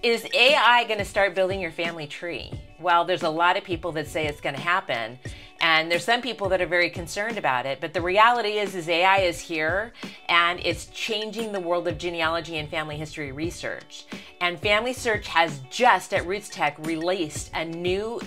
Is AI going to start building your family tree? Well, there's a lot of people that say it's going to happen, and there's some people that are very concerned about it, but the reality is AI is here, and it's changing the world of genealogy and family history research. And FamilySearch has just, at Roots Tech, released a new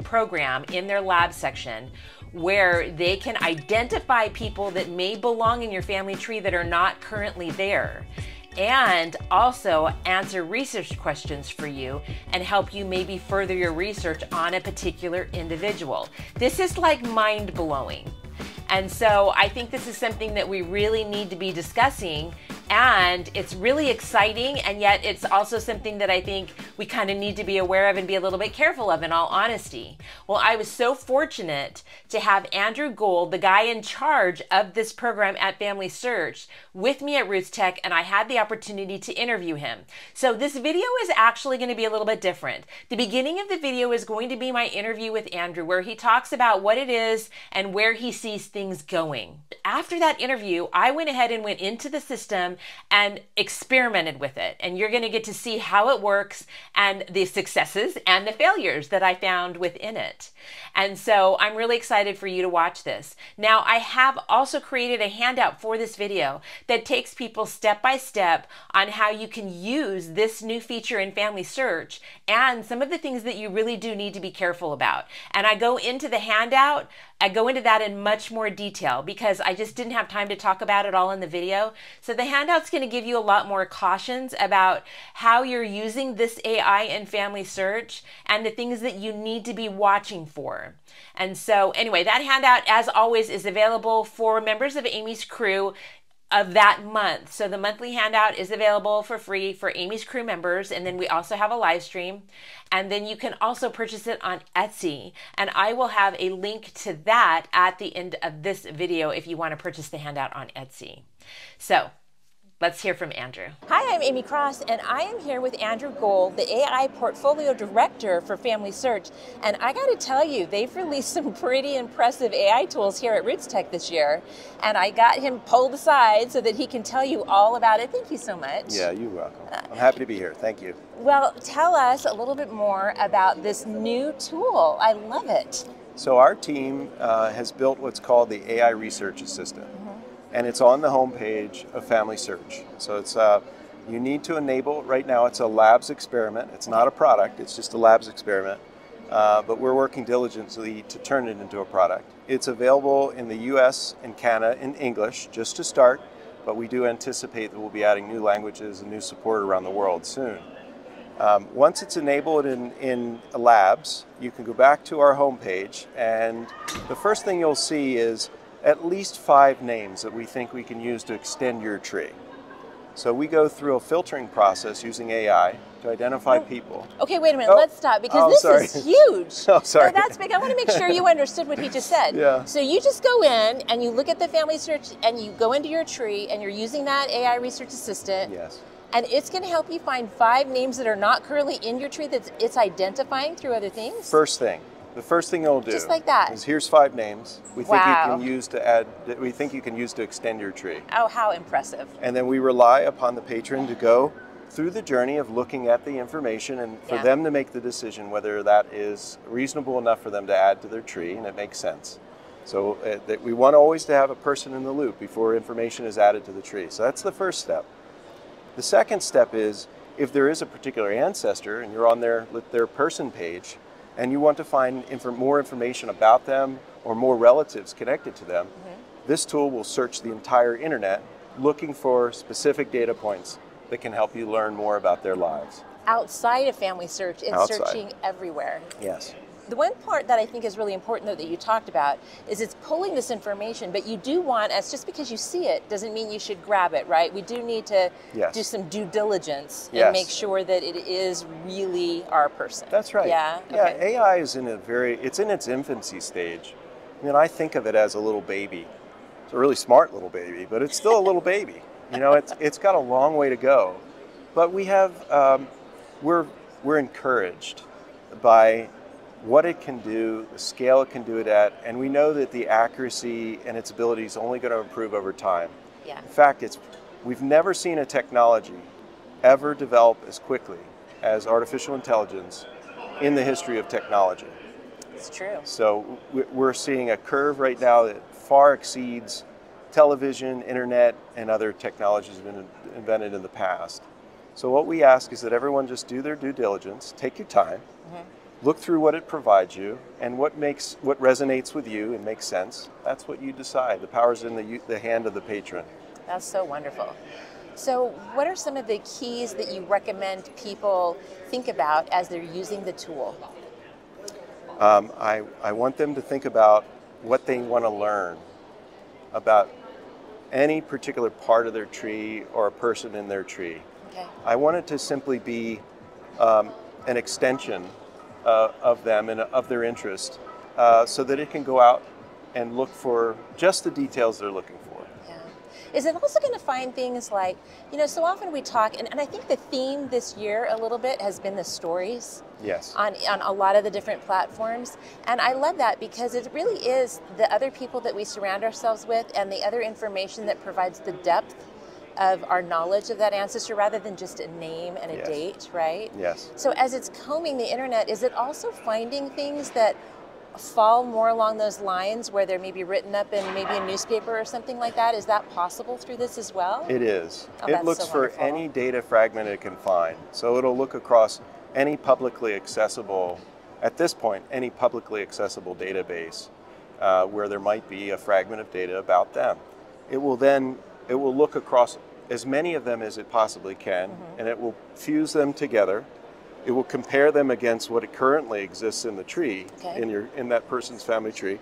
program in their lab section where they can identify people that may belong in your family tree that are not currently there, and also answer research questions for you and help you maybe further your research on a particular individual. This is like mind-blowing. And so I think this is something that we really need to be discussing, and it's really exciting, and yet it's also something that I think we kind of need to be aware of and be a little bit careful of, in all honesty. Well, I was so fortunate to have Andrew Gold, the guy in charge of this program at FamilySearch, with me at Roots Tech, and I had the opportunity to interview him. So this video is actually going to be a little bit different. The beginning of the video is going to be my interview with Andrew, where he talks about what it is and where he sees things going. After that interview, I went ahead and went into the system and experimented with it. And you're going to get to see how it works and the successes and the failures that I found within it. And so I'm really excited for you to watch this. Now, I have also created a handout for this video that takes people step by step on how you can use this new feature in FamilySearch and some of the things that you really do need to be careful about. And I go into the handout, I go into that in much more detail because I just didn't have time to talk about it all in the video. So the handout's going to give you a lot more cautions about how you're using this AI in FamilySearch and the things that you need to be watching for. And so anyway, that handout, as always, is available for members of Aimee's crew of that month. So the monthly handout is available for free for Aimee's crew members, and then we also have a live stream, and then you can also purchase it on Etsy, and I will have a link to that at the end of this video if you want to purchase the handout on Etsy. So let's hear from Andrew. Hi, I'm Aimee Cross, and I am here with Andrew Gold, the AI Portfolio Director for FamilySearch. And I got to tell you, they've released some pretty impressive AI tools here at Roots Tech this year. And I got him pulled aside so that he can tell you all about it. Thank you so much. Yeah, you're welcome. I'm happy to be here. Thank you. Well, tell us a little bit more about this new tool. I love it. So our team has built what's called the AI Research Assistant. And it's on the homepage of FamilySearch. So it's you need to enable, right now it's a labs experiment. It's not a product, it's just a labs experiment. But we're working diligently to turn it into a product. It's available in the US and Canada in English, just to start, but we do anticipate that we'll be adding new languages and new support around the world soon. Once it's enabled in labs, you can go back to our homepage, and the first thing you'll see is at least 5 names that we think we can use to extend your tree. So we go through a filtering process using AI to identify people. Okay, wait a minute, let's stop, because this is huge. Oh, sorry. No, that's big. I want to make sure you understood what he just said. Yeah. So you just go in and you look at the FamilySearch and you go into your tree and you're using that AI Research Assistant. Yes. And it's going to help you find 5 names that are not currently in your tree that it's identifying through other things? First thing. The first thing it'll do just like that. is here's 5 names we think you can use to add, that we think you can use to extend your tree. Oh, how impressive. And then we rely upon the patron to go through the journey of looking at the information and for them to make the decision whether that is reasonable enough for them to add to their tree and it makes sense. So that we want always to have a person in the loop before information is added to the tree. So that's the first step. The second step is if there is a particular ancestor and you're on their person page, and you want to find more information about them or more relatives connected to them, this tool will search the entire internet looking for specific data points that can help you learn more about their lives. Outside of FamilySearch, it's searching everywhere. Yes. The one part that I think is really important, though, that you talked about is it's pulling this information, but you do want, as just because you see it doesn't mean you should grab it, right? We do need to do some due diligence and make sure that it is really our person. That's right. Yeah. Yeah. AI is in it's in its infancy stage. I mean, I think of it as a little baby. It's a really smart little baby, but it's still a little baby. You know, it's got a long way to go. But we have, we're encouraged by what it can do, the scale it can do it at, and we know that the accuracy and its ability is only going to improve over time. Yeah. In fact, we've never seen a technology ever develop as quickly as artificial intelligence in the history of technology. It's true. So we're seeing a curve right now that far exceeds television, internet, and other technologies that have been invented in the past. So what we ask is that everyone just do their due diligence, take your time, look through what it provides you, and what resonates with you and makes sense. That's what you decide. The power's in the hand of the patron. That's so wonderful. So what are some of the keys that you recommend people think about as they're using the tool? I want them to think about what they want to learn about any particular part of their tree or a person in their tree. Okay. I want it to simply be an extension of them and of their interest, so that it can go out and look for just the details they're looking for. Yeah. Is it also going to find things like, so often we talk, and I think the theme this year a little bit has been the stories. Yes. On a lot of the different platforms. And I love that because it really is the other people that we surround ourselves with and the other information that provides the depth of our knowledge of that ancestor rather than just a name and a date, right? Yes. So as it's combing the internet, is it also finding things that fall more along those lines where they're maybe written up in maybe a newspaper or something like that? Is that possible through this as well? It is. Oh, it looks for any data fragment it can find. So it'll look across any publicly accessible, at this point, any publicly accessible database where there might be a fragment of data about them. It will look across as many of them as it possibly can, and it will fuse them together. It will compare them against what it currently exists in the tree, in that person's family tree,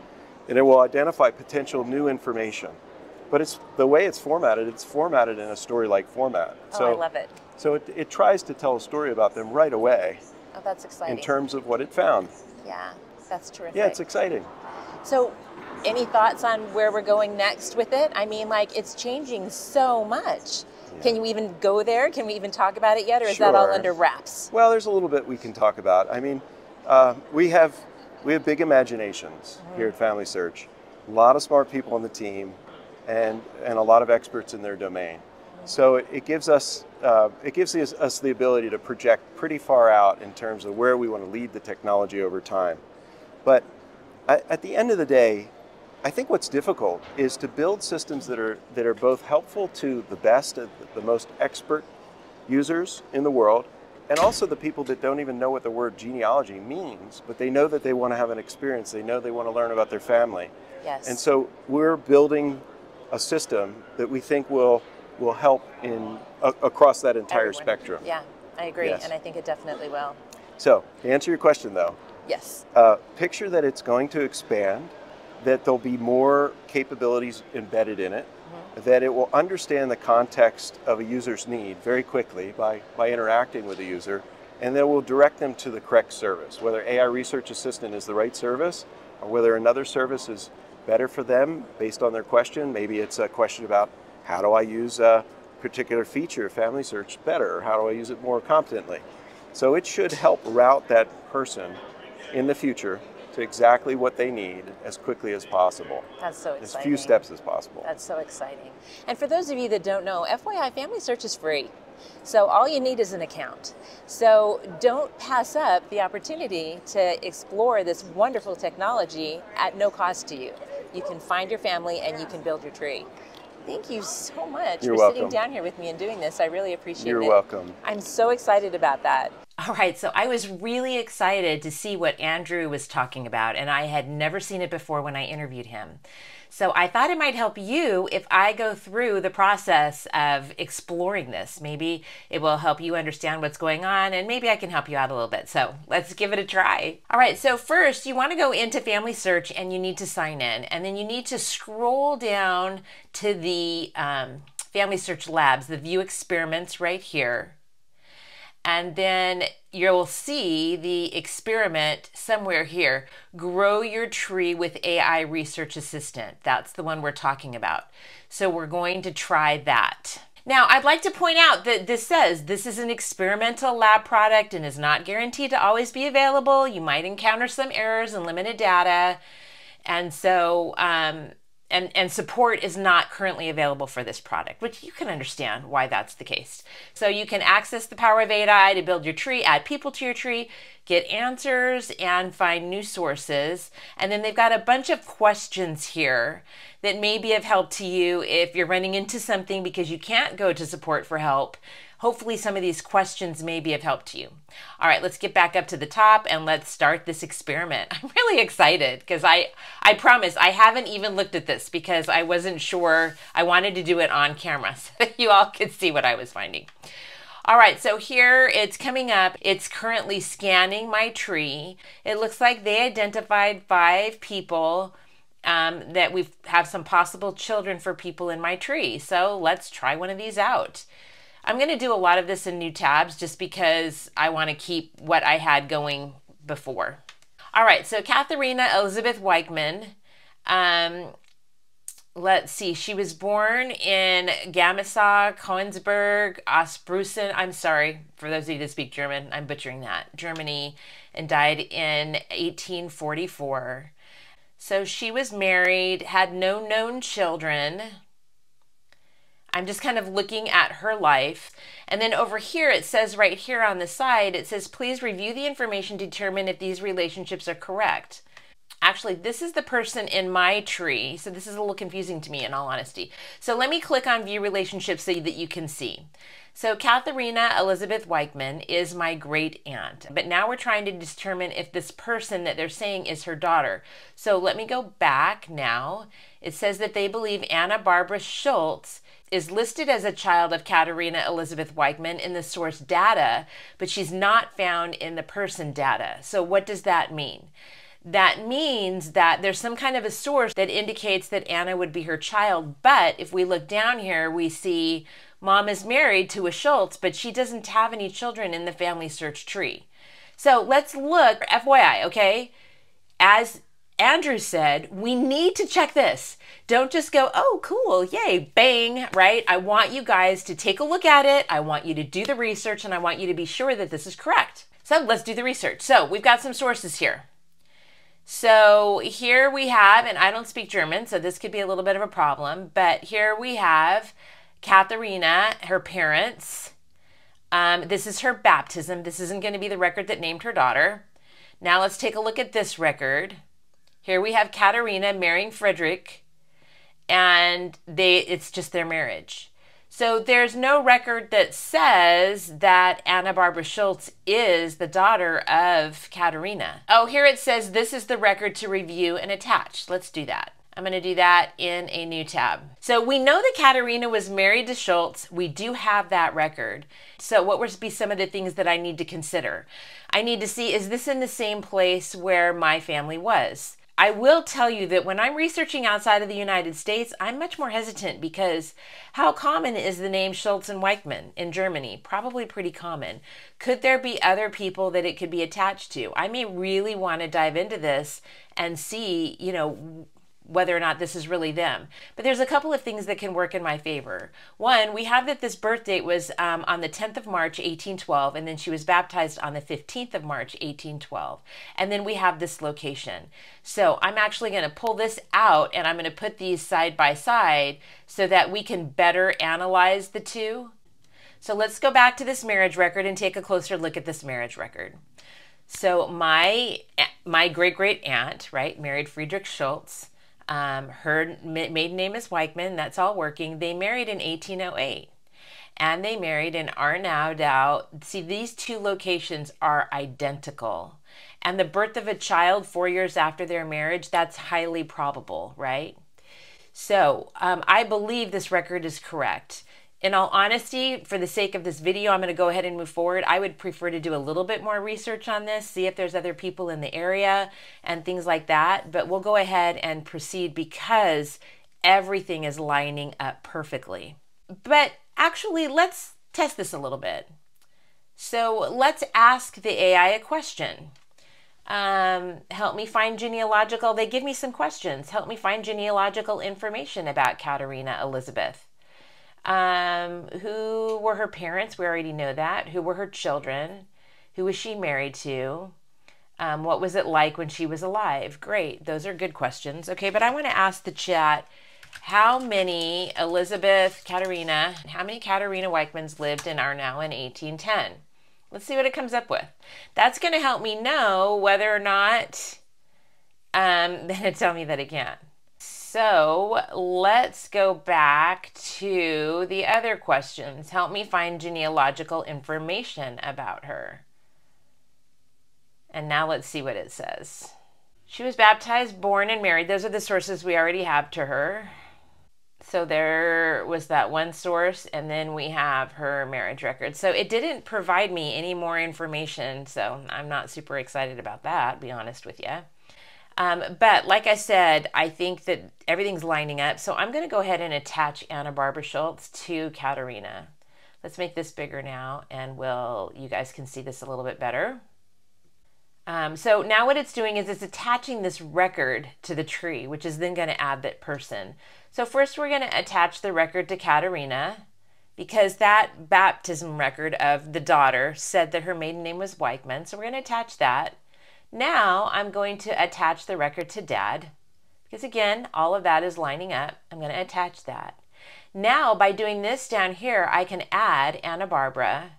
and it will identify potential new information. But it's the way it's formatted in a story-like format. Oh, I love it. So it tries to tell a story about them right away. Oh, that's exciting. In terms of what it found. Yeah, that's terrific. Yeah, it's exciting. So any thoughts on where we're going next with it? I mean, it's changing so much. Yeah. Can you even go there? Can we even talk about it yet, or is that all under wraps? Well, there's a little bit we can talk about. I mean, we have big imaginations here at FamilySearch. A lot of smart people on the team, and a lot of experts in their domain. So it gives us the ability to project pretty far out in terms of where we want to lead the technology over time. But at the end of the day, I think what's difficult is to build systems that are both helpful to the best, the most expert users in the world, and also the people that don't even know what the word genealogy means, but they know that they want to have an experience. They know they want to learn about their family. Yes. And so we're building a system that we think will help across that entire spectrum. Yeah, I agree, yes. And I think it definitely will. So, to answer your question though, yes. Picture that it's going to expand, that there'll be more capabilities embedded in it, that it will understand the context of a user's need very quickly by interacting with the user, and that will direct them to the correct service, whether AI Research Assistant is the right service, or whether another service is better for them based on their question. Maybe it's a question about how do I use a particular feature of FamilySearch better, or how do I use it more competently? So it should help route that person in the future to exactly what they need as quickly as possible. That's so exciting. As few steps as possible. That's so exciting. And for those of you that don't know, FYI, FamilySearch is free. So all you need is an account. So don't pass up the opportunity to explore this wonderful technology at no cost to you. You can find your family and you can build your tree. Thank you so much for sitting down here with me and doing this. I really appreciate it. You're welcome. I'm so excited about that. All right, so I was really excited to see what Andrew was talking about, and I had never seen it before when I interviewed him. So I thought it might help you if I go through the process of exploring this. Maybe it will help you understand what's going on, and maybe I can help you out a little bit. So let's give it a try. All right, so first you want to go into FamilySearch and you need to sign in, and then you need to scroll down to the FamilySearch Labs, the View Experiments right here. And then you'll see the experiment somewhere here, Grow Your Tree with AI Research Assistant. That's the one we're talking about. So we're going to try that. Now, I'd like to point out that this says this is an experimental lab product and is not guaranteed to always be available. You might encounter some errors and limited data. And so and support is not currently available for this product, which you can understand why that's the case. So you can access the power of AI to build your tree, add people to your tree, get answers, and find new sources. And then they've got a bunch of questions here that may be of help to you if you're running into something because you can't go to support for help. Hopefully some of these questions may be of help to you. All right, let's get back up to the top and let's start this experiment. I'm really excited because I promise I haven't even looked at this because I wasn't sure. I wanted to do it on camera so that you all could see what I was finding. All right, so here it's coming up. It's currently scanning my tree. It looks like they identified 5 people that we have some possible children for people in my tree. So let's try one of these out. I'm going to do a lot of this in new tabs just because I want to keep what I had going before. All right, so Katharina Elizabeth Weichman, let's see, she was born in Gamessau, Koenigsberg, Ostpreußen. I'm sorry, for those of you that speak German, I'm butchering that, Germany, and died in 1844. So she was married, had no known children. I'm just kind of looking at her life. And then over here, it says right here on the side, it says, please review the information to determine if these relationships are correct. Actually, this is the person in my tree. So this is a little confusing to me in all honesty. So let me click on view relationships so that you can see. So Katharina Elizabeth Weichman is my great aunt, but now we're trying to determine if this person that they're saying is her daughter. So let me go back now. It says that they believe Anna Barbara Schultz is listed as a child of Katharina Elizabeth Weichman in the source data, but she's not found in the person data. So what does that mean? That means that there's some kind of a source that indicates that Anna would be her child. But if we look down here, we see mom is married to a Schultz, but she doesn't have any children in the FamilySearch tree. So let's look, FYI, okay? As Andrew said, we need to check this. Don't just go, oh, cool, yay, bang, right? I want you guys to take a look at it. I want you to do the research, and I want you to be sure that this is correct. So let's do the research. So we've got some sources here. So here we have, and I don't speak German, so this could be a little bit of a problem, but here we have Katharina, her parents. This is her baptism. This isn't going to be the record that named her daughter. Now let's take a look at this record. Here we have Katharina marrying Frederick, and it's just their marriage. So there's no record that says that Anna Barbara Schultz is the daughter of Katharina. Oh, here it says this is the record to review and attach. Let's do that. I'm going to do that in a new tab. So we know that Katharina was married to Schultz. We do have that record. So what would be some of the things that I need to consider? I need to see, is this in the same place where my family was? I will tell you that when I'm researching outside of the United States, I'm much more hesitant because how common is the name Schultz and Weichman in Germany? Probably pretty common. Could there be other people that it could be attached to? I may really want to dive into this and see, you know, whether or not this is really them. But there's a couple of things that can work in my favor. One, we have that this birth date was on the 10th of March, 1812, and then she was baptized on the 15th of March, 1812. And then we have this location. So I'm actually going to pull this out and I'm going to put these side by side so that we can better analyze the two. So let's go back to this marriage record and take a closer look at this marriage record. So my great-great aunt, right, married Friedrich Schultz. Her maiden name is Weichman. That's all working. They married in 1808. And they married in Arnaudau. See, these two locations are identical. And the birth of a child 4 years after their marriage, that's highly probable, right? So I believe this record is correct. In all honesty, for the sake of this video, I'm going to go ahead and move forward. I would prefer to do a little bit more research on this, see if there's other people in the area and things like that. But we'll go ahead and proceed because everything is lining up perfectly. But actually, let's test this a little bit. So let's ask the AI a question. Help me find genealogical. They give me some questions. Help me find genealogical information about Katharina Elizabeth. Who were her parents? We already know that. Who were her children? Who was she married to? What was it like when she was alive? Great. Those are good questions. Okay, but I want to ask the chat, how many Katarina Weichmans lived and are now in 1810? Let's see what it comes up with. That's going to help me know whether or not, then it tell me that it can't. So let's go back to the other questions. Help me find genealogical information about her. And now let's see what it says. She was baptized, born, and married. Those are the sources we already have to her. So there was that one source, and then we have her marriage record. So it didn't provide me any more information, so I'm not super excited about that, to be honest with you. But like I said, I think that everything's lining up. So I'm going to go ahead and attach Anna Barbara Schultz to Katarina. Let's make this bigger now, and you guys can see this a little bit better. So now what it's doing is it's attaching this record to the tree, which is then going to add that person. So first we're going to attach the record to Katarina, because that baptism record of the daughter said that her maiden name was Weichman. So we're going to attach that. Now I'm going to attach the record to Dad, because again, all of that is lining up. I'm going to attach that. Now by doing this down here, I can add Anna Barbara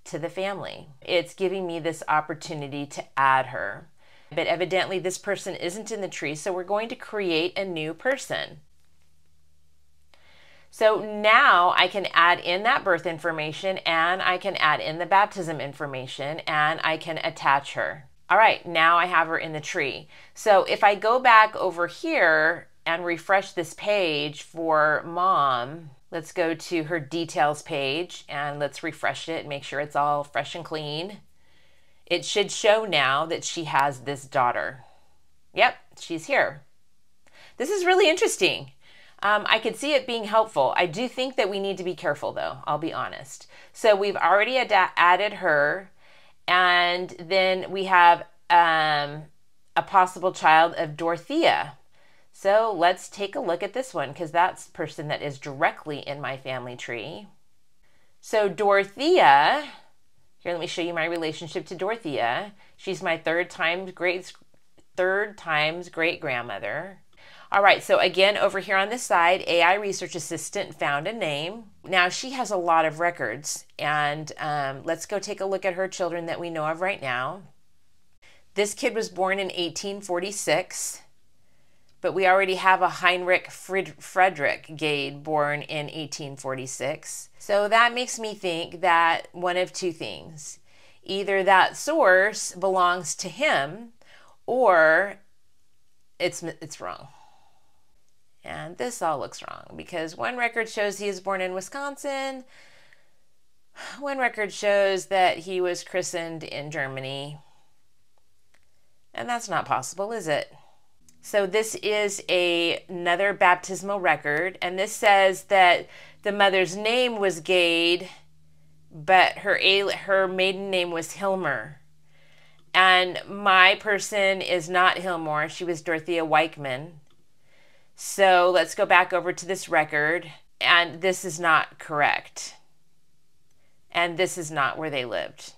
to the family. It's giving me this opportunity to add her. But evidently this person isn't in the tree, so we're going to create a new person. So now I can add in that birth information, and I can add in the baptism information, and I can attach her. All right, now I have her in the tree. So if I go back over here and refresh this page for Mom, let's go to her details page and let's refresh it and make sure it's all fresh and clean. It should show now that she has this daughter. Yep, she's here. This is really interesting. I could see it being helpful. I do think that we need to be careful though, I'll be honest. So we've already added her, and then we have a possible child of Dorothea. So let's take a look at this one, because that's the person that is directly in my family tree. So Dorothea, here, let me show you my relationship to Dorothea. She's my third times great-grandmother. All right, so again, over here on this side, AI Research Assistant found a name. Now she has a lot of records, and let's go take a look at her children that we know of right now. This kid was born in 1846. But we already have a Heinrich Friedrich Gade born in 1846. So that makes me think that one of two things. Either that source belongs to him, or it's wrong. And this all looks wrong, because one record shows he was born in Wisconsin. One record shows that he was christened in Germany. And that's not possible, is it? So this is another baptismal record, and this says that the mother's name was Gade, but her maiden name was Hilmer. And my person is not Hilmore, she was Dorothea Weichman. So let's go back over to this record, and this is not correct. And this is not where they lived.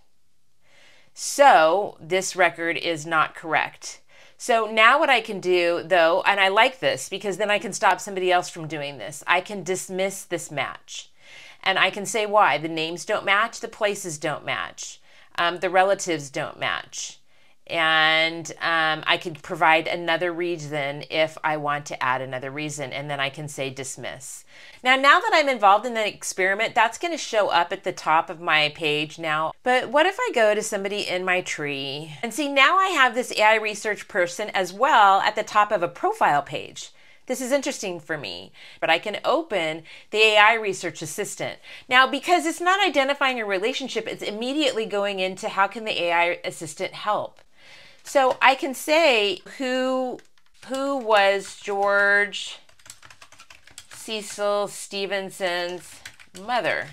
So this record is not correct. So now what I can do though, and I like this because then I can stop somebody else from doing this, I can dismiss this match. And I can say why. The names don't match, the places don't match, the relatives don't match. And I could provide another reason if I want to add another reason, and then I can say dismiss. Now that I'm involved in the experiment, that's going to show up at the top of my page now. But what if I go to somebody in my tree and see, now I have this AI research person as well at the top of a profile page. This is interesting for me, but I can open the AI Research Assistant. Now, because it's not identifying a relationship, it's immediately going into how can the AI Assistant help. So I can say, who was George Cecil Stevenson's mother?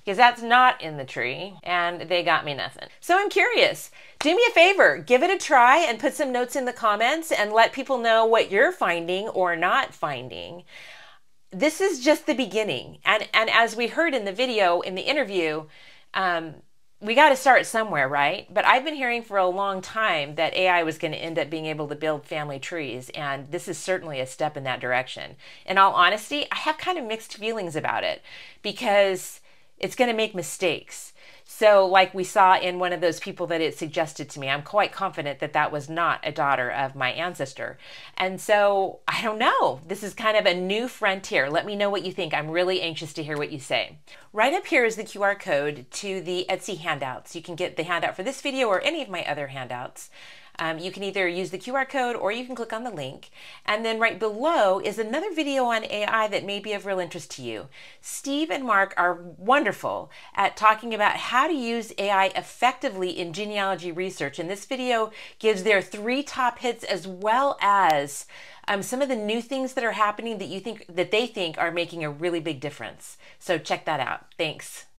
Because that's not in the tree, and they got me nothing. So I'm curious. Do me a favor, give it a try and put some notes in the comments and let people know what you're finding or not finding. This is just the beginning. And as we heard in the video, in the interview, we got to start somewhere, right? But I've been hearing for a long time that AI was going to end up being able to build family trees, and this is certainly a step in that direction. In all honesty, I have kind of mixed feelings about it because it's going to make mistakes. So, like we saw in one of those people that it suggested to me, I'm quite confident that that was not a daughter of my ancestor. And so, I don't know. This is kind of a new frontier. Let me know what you think. I'm really anxious to hear what you say. Right up here is the QR code to the Etsy handouts. You can get the handout for this video or any of my other handouts. You can either use the QR code or you can click on the link. And then right below is another video on AI that may be of real interest to you. Steve and Mark are wonderful at talking about how to use AI effectively in genealogy research. And this video gives their 3 top hits as well as some of the new things that are happening that they think are making a really big difference. So check that out. Thanks.